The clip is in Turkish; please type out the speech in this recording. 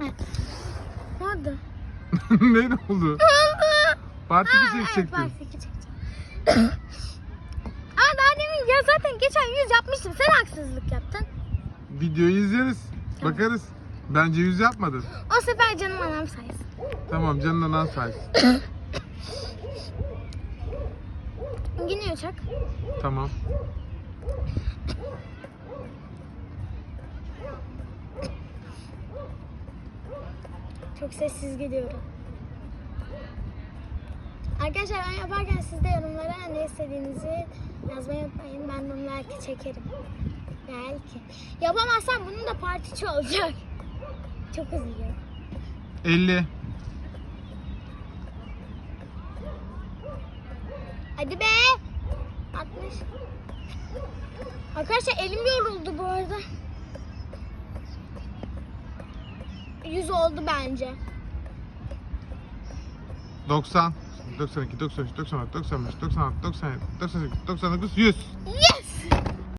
mi? Ne oldu? Ne oldu? Part 2 çekecektin. Evet, part 2 çekeceğim. Aa daha demin ya zaten geçen 100 yapmıştım. Sen haksızlık yaptın. Videoyu izleriz. Tamam. Bakarız. Bence 100 yapmadın. O sefer canım anam saysın. Tamam, canın anan saysın. Yine uçak. Tamam. Çok sessiz gidiyorum. Arkadaşlar ben yaparken siz de yorumlara ne istediğinizi yazmayı unutmayın. Ben de onu belki çekerim. Belki. Yapamazsam bunun da part 2 olacak. Çok üzülüyorum. 50. Hadi be. 60. Arkadaşlar elim yoruldu bu arada. 100 oldu bence. 90. 92, 93, 94, 95, 96, 97, 98, 99, 100. Yes!